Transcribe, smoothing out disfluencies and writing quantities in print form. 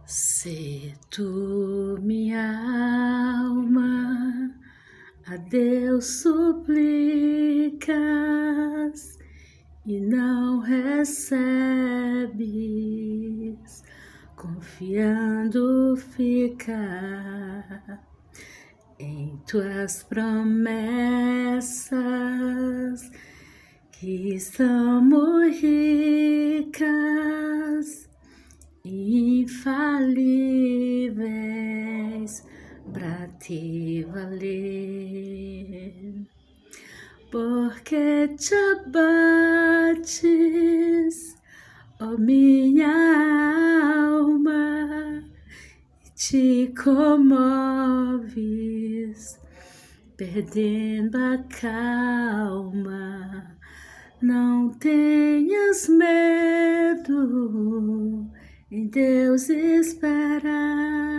Se tu, minha alma, a Deus suplicas e não recebes, confiando fica em tuas promessas, que são muito ricas, infalíveis pra te valer. Porque te abates, ó minha alma, e te comoves, perdendo a calma. Não tenhas medo, em Deus espera,